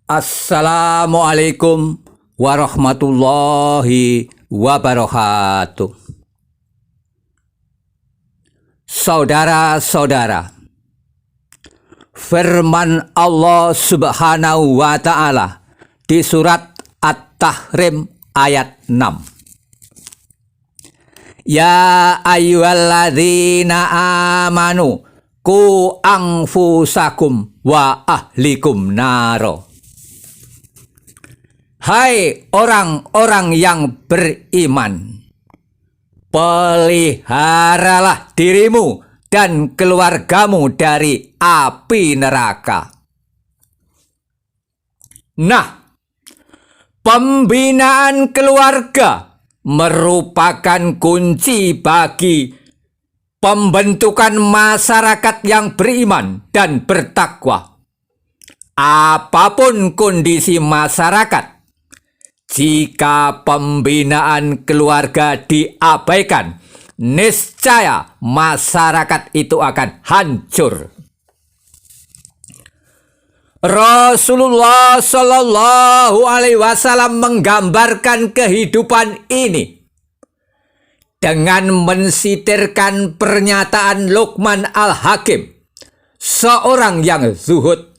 Assalamualaikum warahmatullahi wabarakatuh. Saudara-saudara, firman Allah Subhanahu wa Ta'ala di surat At-Tahrim ayat 6. Ya ayyuhalladzina amanu qu anfusakum wa ahlikum naro. Hai orang-orang yang beriman, peliharalah dirimu dan keluargamu dari api neraka. Nah, pembinaan keluarga merupakan kunci bagi pembentukan masyarakat yang beriman dan bertakwa. Apapun kondisi masyarakat, jika pembinaan keluarga diabaikan, niscaya masyarakat itu akan hancur. Rasulullah Shallallahu Alaihi Wasallam menggambarkan kehidupan ini dengan mensitirkan pernyataan Luqman Al-Hakim, seorang yang zuhud,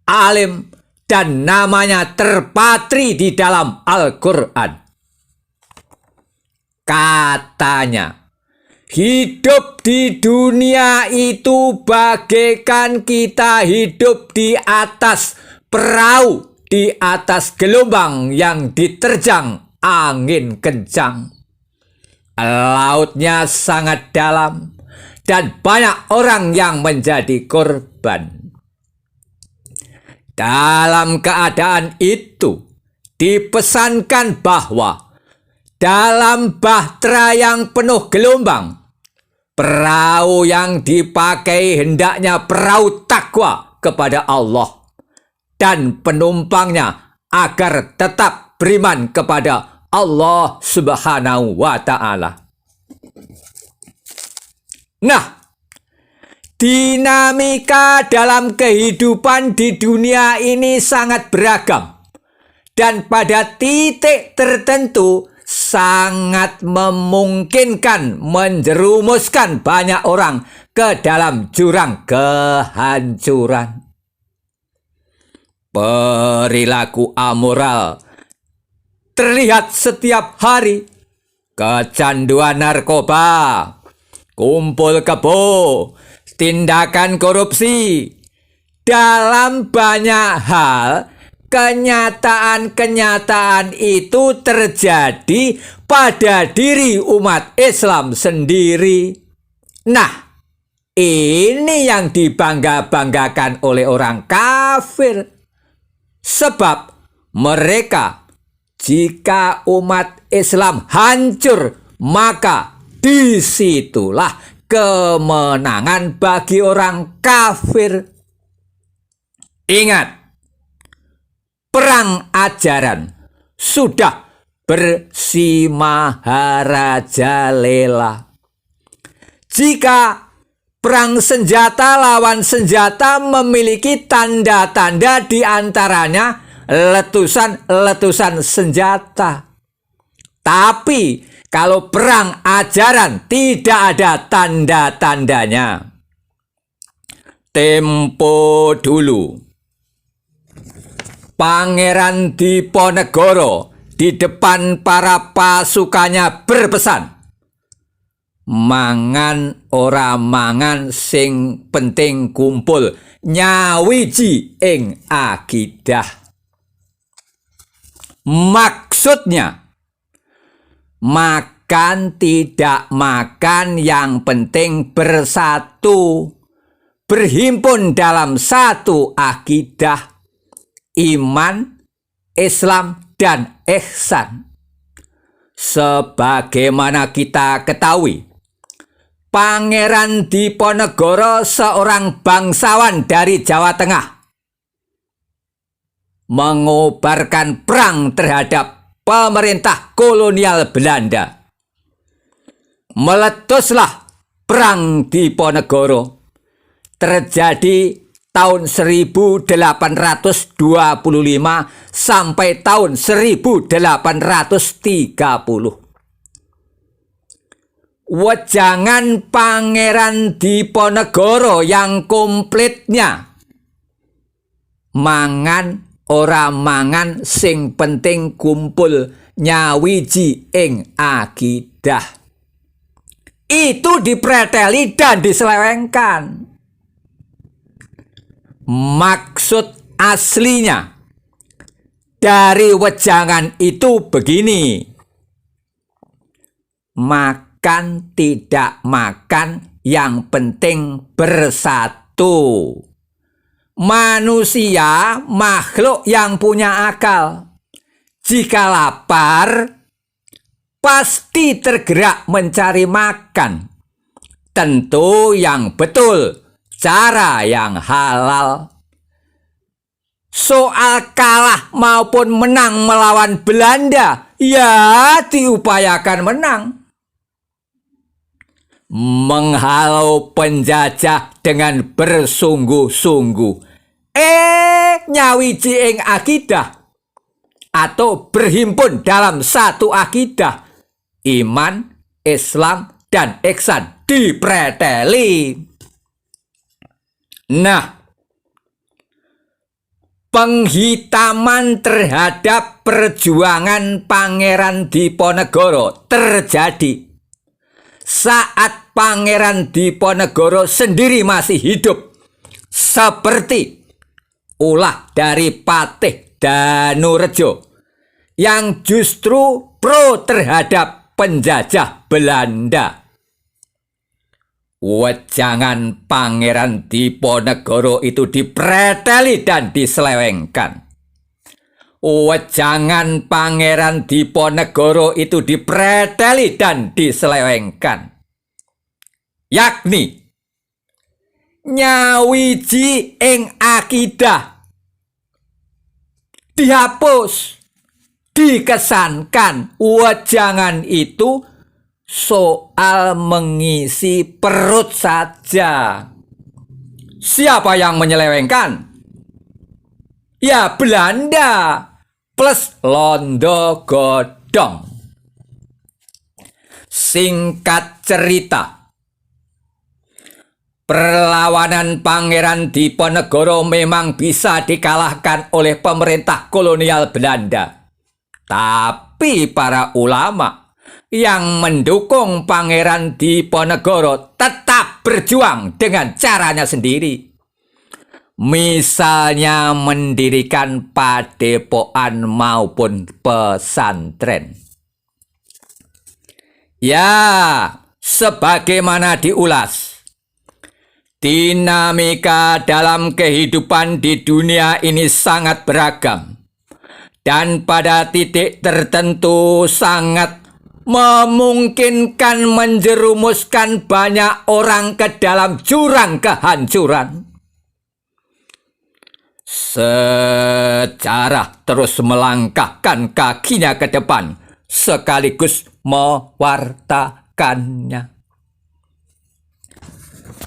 alim, dan namanya terpatri di dalam Al-Quran. Katanya, hidup di dunia itu bagaikan kita hidup di atas perahu, di atas gelombang yang diterjang angin kencang. Lautnya sangat dalam dan banyak orang yang menjadi korban. Dalam keadaan itu, dipesankan bahwa dalam bahtera yang penuh gelombang, perahu yang dipakai hendaknya perahu takwa kepada Allah, dan penumpangnya agar tetap beriman kepada Allah Subhanahu wa Ta'ala. Nah, dinamika dalam kehidupan di dunia ini sangat beragam, dan pada titik tertentu sangat memungkinkan menjerumuskan banyak orang ke dalam jurang kehancuran. Perilaku amoral terlihat setiap hari. Kecanduan narkoba, kumpul kebo, tindakan korupsi. Dalam banyak hal, kenyataan-kenyataan itu terjadi pada diri umat Islam sendiri. Nah, ini yang dibangga-banggakan oleh orang kafir. Sebab mereka, jika umat Islam hancur, maka disitulah kemenangan bagi orang kafir. Ingat, perang ajaran sudah bersimaharajalela. Jika perang senjata lawan senjata memiliki tanda-tanda, di antaranya letusan-letusan senjata. Tapi kalau perang ajaran tidak ada tanda-tandanya. Tempo dulu, Pangeran Diponegoro di depan para pasukannya berpesan, mangan ora mangan, sing penting kumpul nyawiji ing akidah. Maksudnya, makan tidak makan, yang penting bersatu, berhimpun dalam satu akidah, iman, Islam, dan ihsan. Sebagaimana kita ketahui, Pangeran Diponegoro seorang bangsawan dari Jawa Tengah mengobarkan perang terhadap pemerintah kolonial Belanda. Meletuslah perang Diponegoro. Terjadi tahun 1825 sampai tahun 1830. Wejangan Pangeran Diponegoro yang komplitnya, mangan ora mangan sing penting kumpul nyawiji ing akidah. Itu dipreteli dan diselewengkan. Maksud aslinya dari wejangan itu begini: makan tidak makan, yang penting bersatu. Manusia makhluk yang punya akal. Jika lapar, pasti tergerak mencari makan. Tentu yang betul, cara yang halal. Soal kalah maupun menang melawan Belanda, ya diupayakan menang. Menghalau penjajah dengan bersungguh-sungguh, nyawiji ing akidah, atau berhimpun dalam satu akidah, iman, Islam, dan ihsan dipreteli. Nah, penghitaman terhadap perjuangan Pangeran Diponegoro terjadi saat Pangeran Diponegoro sendiri masih hidup, seperti ulah dari Patih Danurejo yang justru pro terhadap penjajah Belanda. Wejangan Pangeran Diponegoro itu dipreteli dan diselewengkan. Wejangan Pangeran Diponegoro itu dipreteli dan diselewengkan, yakni nyawiji ing akidah dihapus, dikesankan. Wejangan itu soal mengisi perut saja. Siapa yang menyelewengkan? Ya Belanda plus Londo Godong. Singkat cerita, perlawanan Pangeran Diponegoro memang bisa dikalahkan oleh pemerintah kolonial Belanda. Tapi para ulama yang mendukung Pangeran Diponegoro tetap berjuang dengan caranya sendiri. Misalnya mendirikan padepokan maupun pesantren. Ya, sebagaimana diulas, dinamika dalam kehidupan di dunia ini sangat beragam, dan pada titik tertentu sangat memungkinkan menjerumuskan banyak orang ke dalam jurang kehancuran. Sejarah terus melangkahkan kakinya ke depan, sekaligus mewartakannya.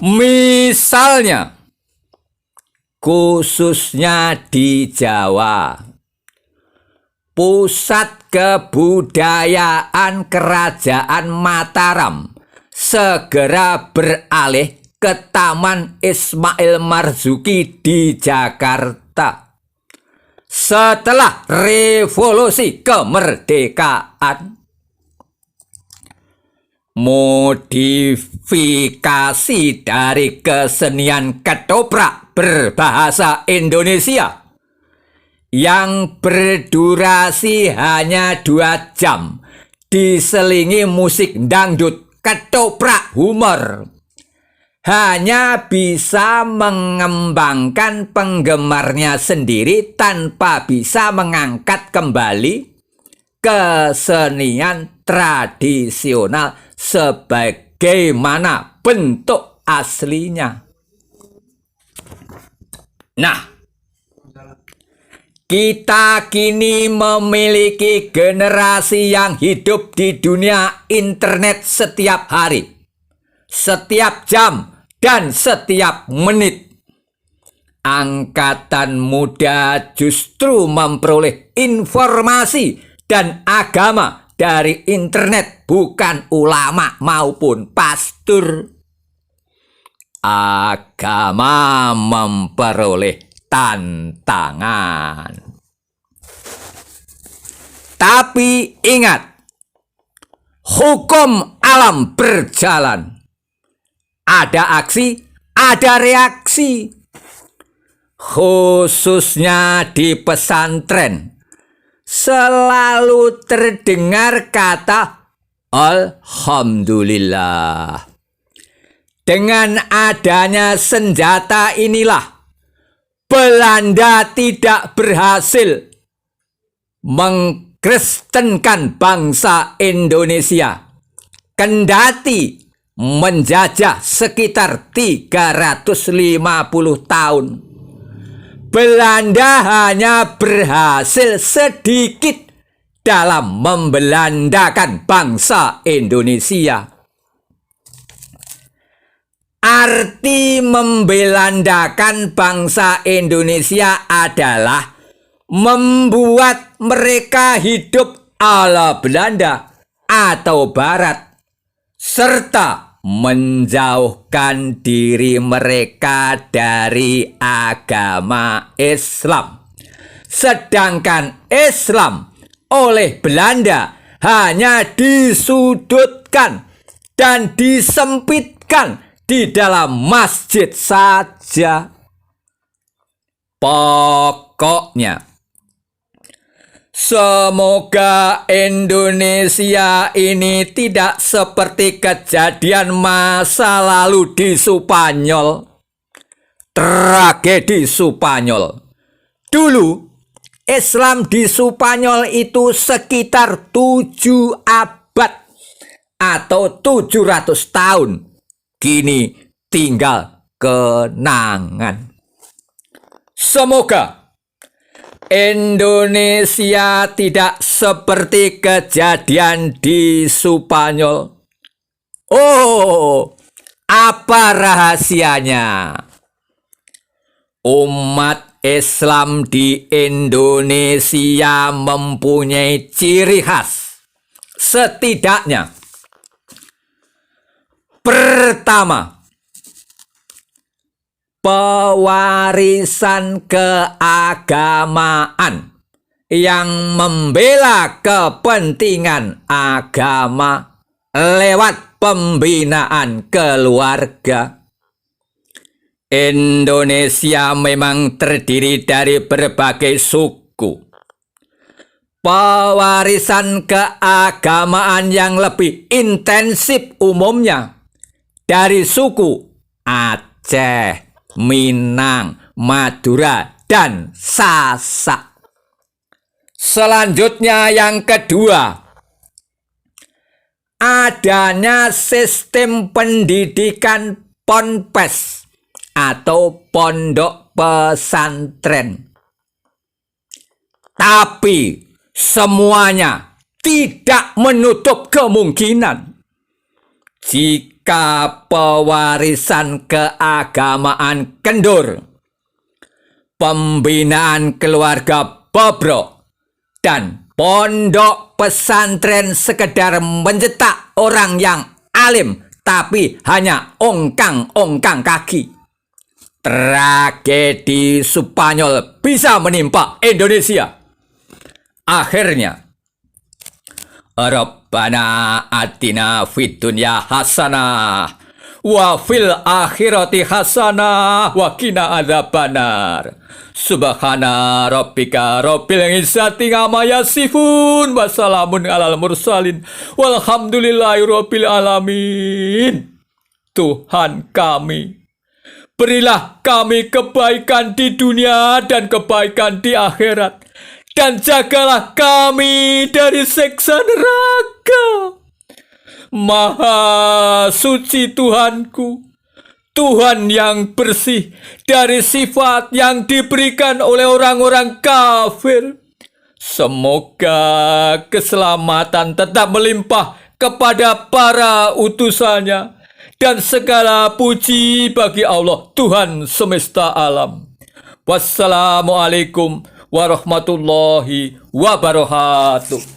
Misalnya, khususnya di Jawa, pusat kebudayaan Kerajaan Mataram segera beralih ke Taman Ismail Marzuki di Jakarta setelah revolusi kemerdekaan. Modifikasi dari kesenian ketoprak berbahasa Indonesia yang berdurasi hanya 2 jam diselingi musik dangdut ketoprak humor hanya bisa mengembangkan penggemarnya sendiri tanpa bisa mengangkat kembali kesenian tradisional sebagaimana bentuk aslinya. Nah, kita kini memiliki generasi yang hidup di dunia internet setiap hari, setiap jam, dan setiap menit. angkatan muda justru memperoleh informasi dan agama dari internet, bukan ulama maupun pastor. Agama memperoleh tantangan. Tapi ingat, hukum alam berjalan. Ada aksi, ada reaksi. Khususnya di pesantren, selalu terdengar kata Alhamdulillah. Dengan adanya senjata inilah Belanda tidak berhasil mengkristenkan bangsa Indonesia, kendati menjajah sekitar 350 tahun. Belanda hanya berhasil sedikit dalam membelandakan bangsa Indonesia. Arti membelandakan bangsa Indonesia adalah membuat mereka hidup ala Belanda atau Barat, serta menjauhkan diri mereka dari agama Islam. Sedangkan Islam oleh Belanda hanya disudutkan dan disempitkan di dalam masjid saja. Pokoknya, semoga Indonesia ini tidak seperti kejadian masa lalu di Spanyol. Tragedi Spanyol. Dulu, Islam di Spanyol itu sekitar 7 abad atau 700 tahun. Kini tinggal kenangan. Semoga Indonesia tidak seperti kejadian di Spanyol. Oh, apa rahasianya? Umat Islam di Indonesia mempunyai ciri khas. Setidaknya, pertama, pewarisan keagamaan yang membela kepentingan agama lewat pembinaan keluarga. Indonesia memang terdiri dari berbagai suku. Pewarisan keagamaan yang lebih intensif umumnya dari suku Aceh, Minang, Madura, dan Sasak. Selanjutnya yang kedua, adanya sistem pendidikan ponpes atau pondok pesantren. Tapi semuanya tidak menutup kemungkinan jika pewarisan keagamaan kendur, pembinaan keluarga bobrok, dan pondok pesantren sekedar mencetak orang yang alim tapi hanya ongkang-ongkang kaki, tragedi Spanyol bisa menimpa Indonesia. Akhirnya, Rabbana atina fid dunya hasanah wa fil akhirati hasanah wa qina adzabannar. Subhana rabbika rabbil izzati amma yasifun wa salamun alal mursalin walhamdulillahi rabbil alamin. Tuhan kami, berilah kami kebaikan di dunia dan kebaikan di akhirat, dan jagalah kami dari siksa neraka. Maha suci Tuhanku, Tuhan yang bersih dari sifat yang diberikan oleh orang-orang kafir. Semoga keselamatan tetap melimpah kepada para utusannya, dan segala puji bagi Allah Tuhan semesta alam. Wassalamualaikum warahmatullahi wabarakatuh.